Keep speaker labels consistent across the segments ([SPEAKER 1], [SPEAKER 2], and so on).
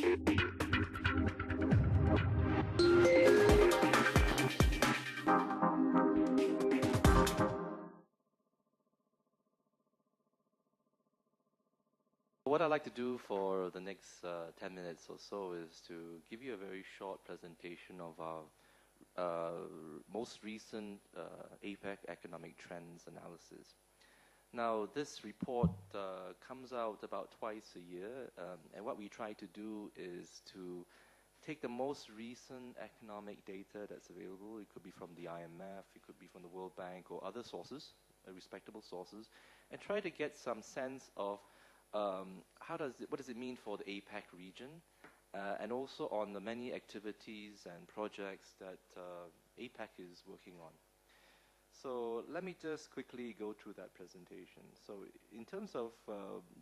[SPEAKER 1] What I'd like to do for the next 10 minutes or so is to give you a very short presentation of our most recent APEC economic trends analysis. Now, this report comes out about twice a year, and what we try to do is to take the most recent economic data that's available. It could be from the IMF, it could be from the World Bank or other sources, respectable sources, and try to get some sense of what does it mean for the APEC region, and also on the many activities and projects that APEC is working on. So let me just quickly go through that presentation. So in terms of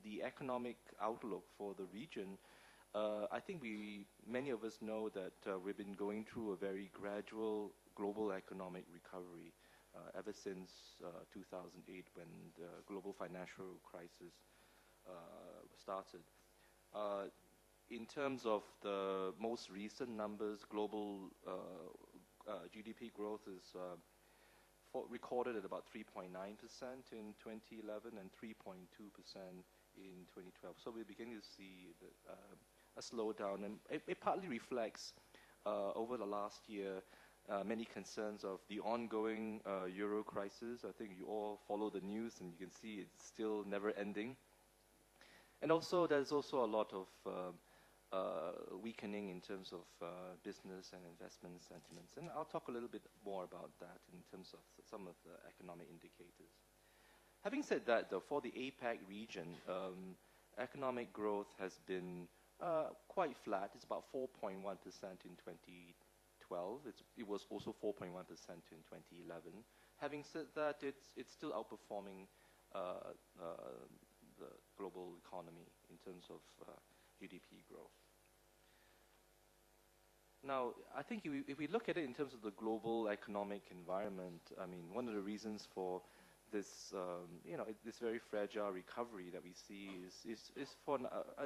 [SPEAKER 1] the economic outlook for the region, I think many of us know that we've been going through a very gradual global economic recovery ever since 2008, when the global financial crisis started. In terms of the most recent numbers, global GDP growth is recorded at about 3.9% in 2011 and 3.2% in 2012. So we're beginning to see a slowdown, and it partly reflects over the last year many concerns of the ongoing euro crisis. I think you all follow the news and you can see it's still never ending. And also, there's also a lot of weakening in terms of business and investment sentiments. And I'll talk a little bit more about that in terms of some of the economic indicators. Having said that, though, for the APEC region, economic growth has been quite flat. It's about 4.1% in 2012. It was also 4.1% in 2011. Having said that, it's still outperforming the global economy in terms of GDP growth. Now, I think if we look at it in terms of the global economic environment, I mean, one of the reasons for this, this very fragile recovery that we see is for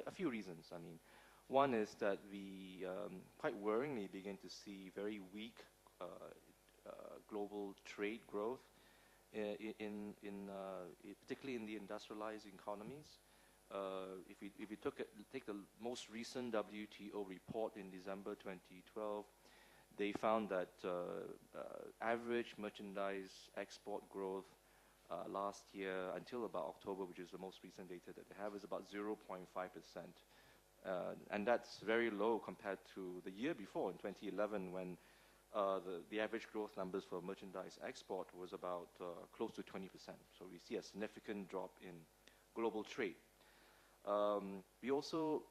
[SPEAKER 1] a few reasons. I mean, one is that we quite worryingly begin to see very weak global trade growth, particularly in the industrialized economies. If we take the most recent WTO report in December 2012, they found that average merchandise export growth last year until about October, which is the most recent data that they have, is about 0.5%. And that's very low compared to the year before, in 2011, when the average growth numbers for merchandise export was about close to 20%. So we see a significant drop in global trade. We also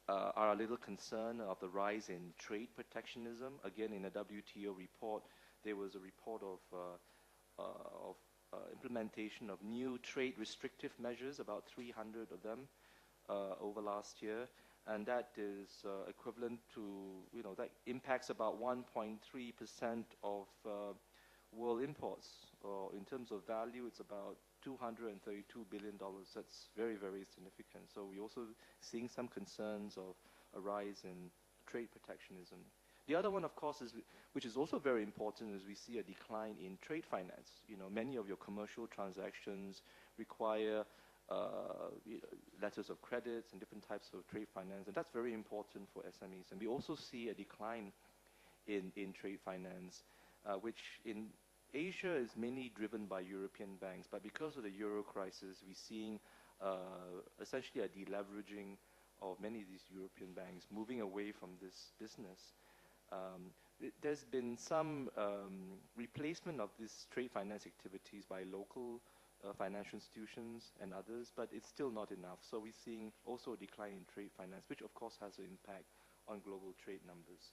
[SPEAKER 1] are a little concerned of the rise in trade protectionism. Again, in a WTO report, there was a report of implementation of new trade restrictive measures, about 300 of them over last year. And that is equivalent to, that impacts about 1.3% of world imports. In terms of value, it's about $232 billion. That's very, very significant. So we're also seeing some concerns of a rise in trade protectionism. The other one, of course, which is also very important, is we see a decline in trade finance. Many of your commercial transactions require letters of credits and different types of trade finance, and that's very important for SMEs. And we also see a decline in trade finance, which in Asia is mainly driven by European banks, but because of the euro crisis, we're seeing essentially a deleveraging of many of these European banks moving away from this business. There's been some replacement of these trade finance activities by local financial institutions and others, but it's still not enough. So we're seeing also a decline in trade finance, which of course has an impact on global trade numbers.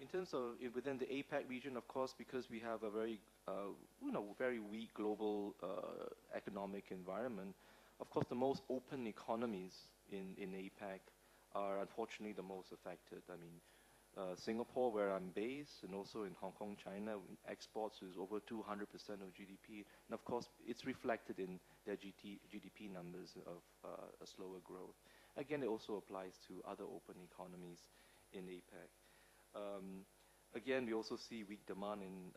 [SPEAKER 1] In terms of within the APEC region, of course, because we have a very, very weak global economic environment, of course, the most open economies in APEC are unfortunately the most affected. I mean, Singapore, where I'm based, and also in Hong Kong, China, exports is over 200% of GDP. And of course, it's reflected in their GDP numbers of a slower growth. Again, it also applies to other open economies in APEC. Again, we also see weak demand in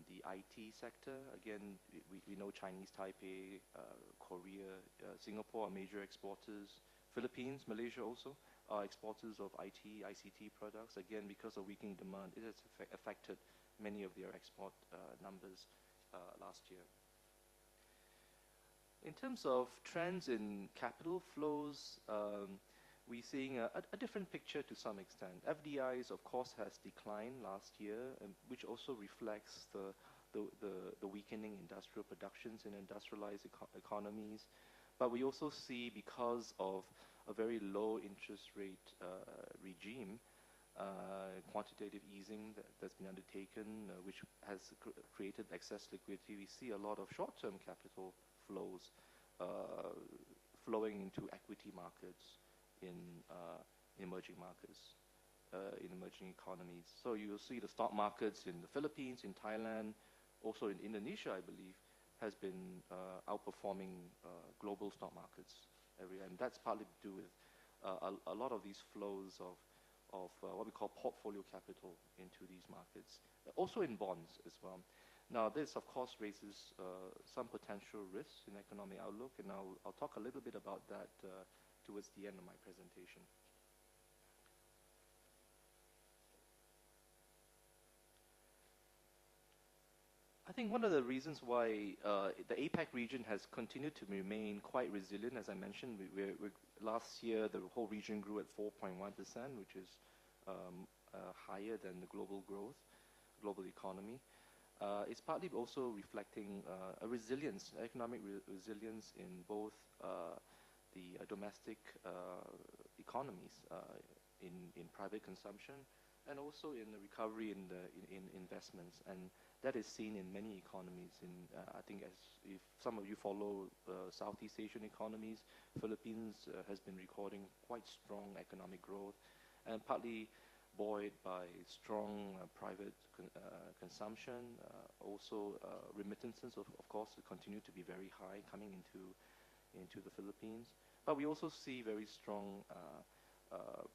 [SPEAKER 1] the IT sector. Again, we know Chinese Taipei, Korea, Singapore are major exporters. Philippines, Malaysia also are exporters of ICT products. Again, because of weakening demand, it has affected many of their export numbers last year. In terms of trends in capital flows, we're seeing a different picture to some extent. FDIs, of course, has declined last year, which also reflects the weakening industrial productions in industrialized economies. But we also see, because of a very low interest rate regime, quantitative easing that's been undertaken, which has created excess liquidity, we see a lot of short-term capital flows flowing into equity markets in emerging markets, in emerging economies. So you'll see the stock markets in the Philippines, in Thailand, also in Indonesia, I believe, has been outperforming global stock markets everywhere. And that's partly to do with a lot of these flows of what we call portfolio capital into these markets, also in bonds as well. Now, this, of course, raises some potential risks in economic outlook, and I'll talk a little bit about that towards the end of my presentation. I think one of the reasons why the APEC region has continued to remain quite resilient, as I mentioned, last year the whole region grew at 4.1%, which is higher than the global growth, global economy. It's partly also reflecting a resilience, economic resilience in both the domestic economies, in private consumption, and also in the recovery in investments. And that is seen in many economies. I think if some of you follow Southeast Asian economies, Philippines has been recording quite strong economic growth, and partly buoyed by strong private consumption. Also remittances, of course, continue to be very high coming into the Philippines. But we also see very strong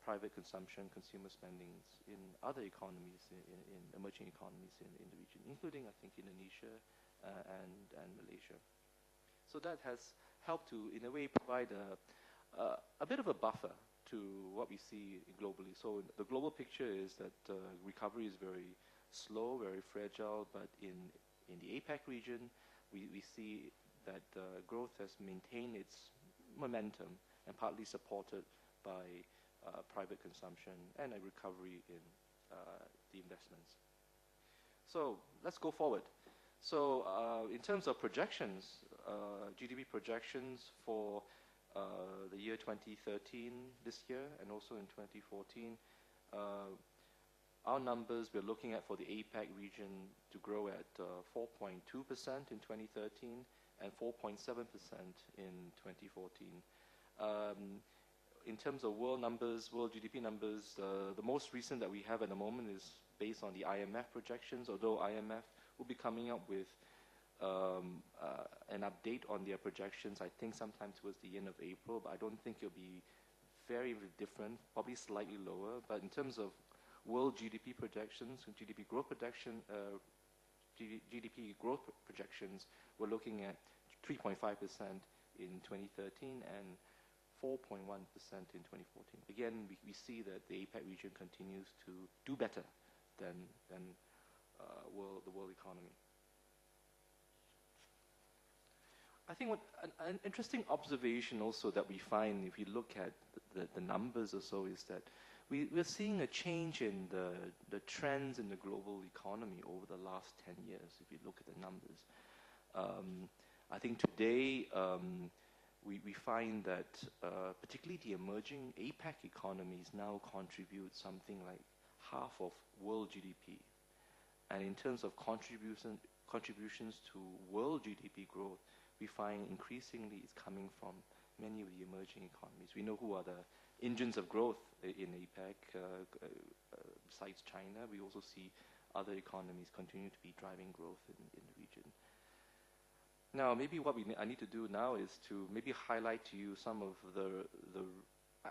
[SPEAKER 1] private consumption, consumer spendings in other economies, in emerging economies in the region, including, I think, Indonesia and Malaysia. So that has helped to, in a way, provide a bit of a buffer to what we see globally. So the global picture is that recovery is very slow, very fragile, but in the APEC region, we see that growth has maintained its momentum and partly supported by private consumption and a recovery in the investments. So let's go forward. So in terms of projections, GDP projections for the year 2013 this year and also in 2014, our numbers we're looking at for the APEC region to grow at 4.2% in 2013 and 4.7% in 2014. In terms of world numbers, world GDP numbers, the most recent that we have at the moment is based on the IMF projections, although IMF will be coming up with an update on their projections, I think sometime towards the end of April, but I don't think it'll be very different, probably slightly lower. But in terms of world GDP projections, GDP growth projections, we're looking at 3.5% in 2013 and 4.1% in 2014. Again, we see that the APEC region continues to do better than the world economy. I think an interesting observation also that we find if you look at the numbers or so is that we're seeing a change in the trends in the global economy over the last 10 years, if you look at the numbers. I think today we find that particularly the emerging APEC economies now contribute something like half of world GDP. And in terms of contributions to world GDP growth, we find increasingly it's coming from many of the emerging economies. We know who are the engines of growth in APEC. Besides China, we also see other economies continue to be driving growth in the region. Now, maybe what I need to do now is to maybe highlight to you some of the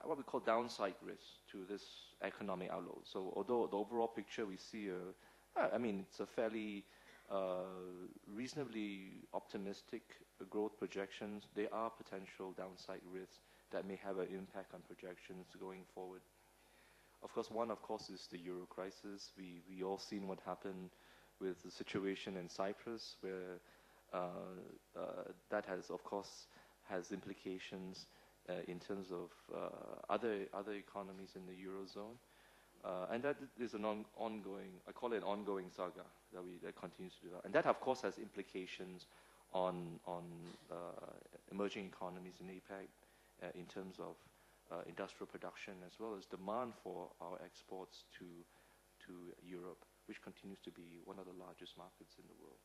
[SPEAKER 1] what we call downside risks to this economic outlook. So, although the overall picture we see, I mean, it's a fairly reasonably optimistic growth projections. There are potential downside risks that may have an impact on projections going forward. Of course, one, of course, is the euro crisis. We all seen what happened with the situation in Cyprus, where that has, of course, has implications in terms of other economies in the eurozone, and that is an ongoing. I call it an ongoing saga that continues to develop, and that, of course, has implications on emerging economies in APEC in terms of industrial production as well as demand for our exports to Europe, which continues to be one of the largest markets in the world.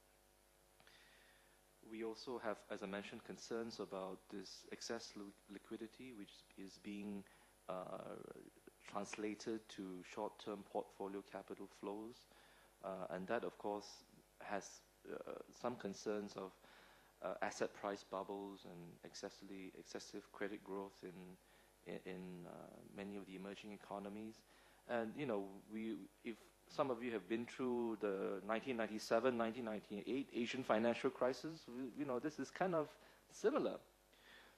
[SPEAKER 1] We also have, as I mentioned, concerns about this excess liquidity, which is being translated to short-term portfolio capital flows, and that, of course, has some concerns of asset price bubbles and excessive credit growth in many of the emerging economies. And if some of you have been through the 1997, 1998 Asian financial crisis, this is kind of similar.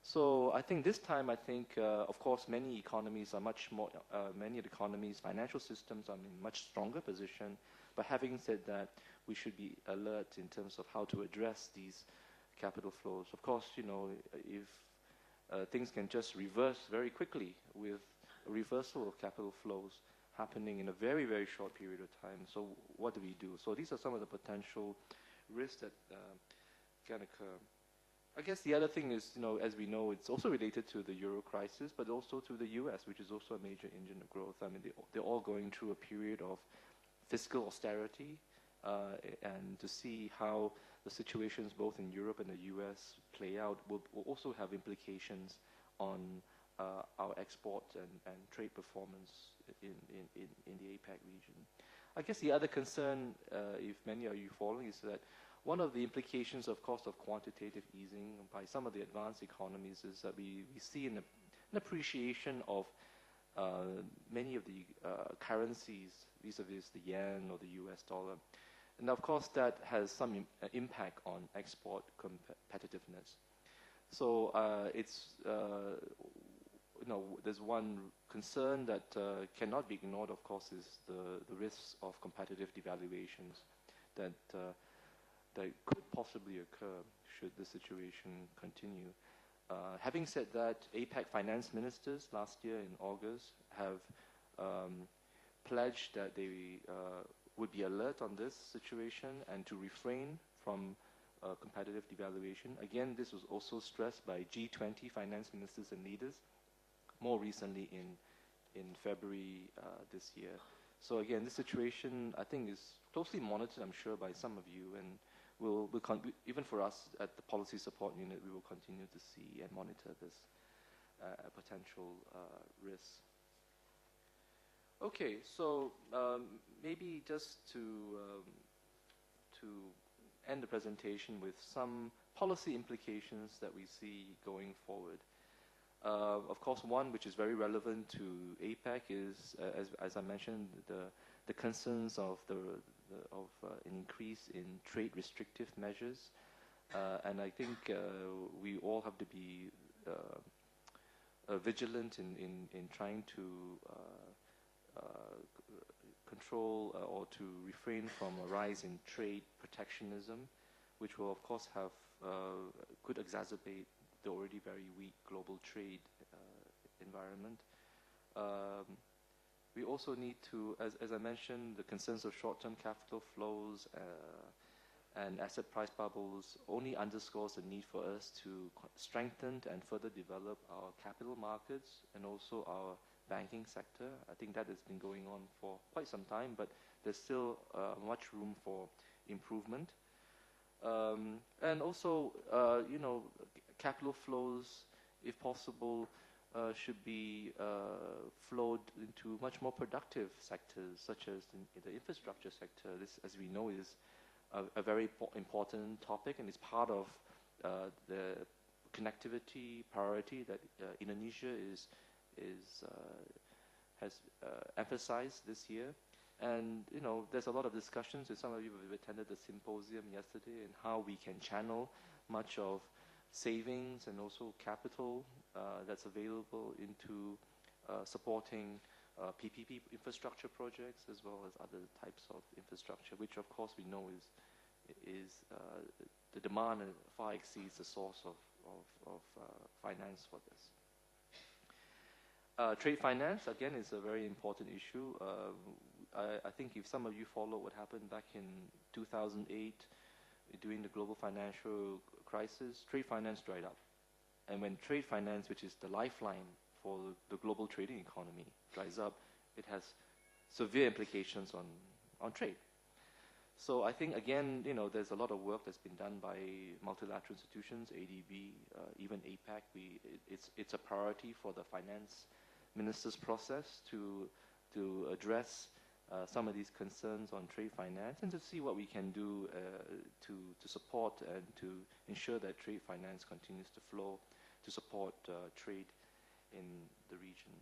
[SPEAKER 1] So I think this time, of course, many economies are many of the economies' financial systems are in much stronger position. But having said that, we should be alert in terms of how to address these capital flows. Of course, if things can just reverse very quickly with a reversal of capital flows happening in a very, very short period of time. So what do we do? So these are some of the potential risks that can occur. I guess the other thing is, as we know, it's also related to the euro crisis, but also to the US, which is also a major engine of growth. I mean, they're all going through a period of fiscal austerity, and to see how the situations both in Europe and the US play out will also have implications on our export and trade performance in the APEC region. I guess the other concern, if many of you following, is that one of the implications, of course, of quantitative easing by some of the advanced economies is that we see an appreciation of many of the currencies vis-a-vis the yen or the US dollar. And of course, that has some impact on export competitiveness. So there's one concern that cannot be ignored, of course, is the risks of competitive devaluations that could possibly occur should the situation continue. Having said that, APEC finance ministers last year in August have pledged that they would be alert on this situation and to refrain from competitive devaluation. Again, this was also stressed by G20 finance ministers and leaders more recently in February this year. So again, this situation, I think, is closely monitored, I'm sure, by some of you, and even for us at the Policy Support Unit, we will continue to see and monitor this potential risks. Okay, so maybe just to end the presentation with some policy implications that we see going forward. Of course, one which is very relevant to APEC is, as I mentioned, the concerns of an increase in trade restrictive measures, and I think we all have to be vigilant in trying to control or to refrain from a rise in trade protectionism, which will, of course, could exacerbate the already very weak global trade environment. We also need to, as I mentioned, the concerns of short-term capital flows and asset price bubbles only underscores the need for us to strengthen and further develop our capital markets and also our banking sector. I think that has been going on for quite some time, but there's still much room for improvement. And also, capital flows, if possible, should be flowed into much more productive sectors, such as the infrastructure sector. This, as we know, is a very important topic, and it's part of the connectivity priority that Indonesia has emphasized this year. And, you know, there's a lot of discussions, and some of you have attended the symposium yesterday, and how we can channel much of savings and also capital that's available into supporting PPP infrastructure projects, as well as other types of infrastructure, which of course we know is the demand far exceeds the source of finance for this. Trade finance, again, is a very important issue. I think if some of you follow what happened back in 2008 during the global financial crisis, trade finance dried up. And when trade finance, which is the lifeline for the global trading economy, dries up, it has severe implications on trade. So I think, again, you know, there's a lot of work that's been done by multilateral institutions, ADB, even APEC. It's a priority for the finance ministers' process to address some of these concerns on trade finance, and to see what we can do to support and to ensure that trade finance continues to flow to support trade in the region.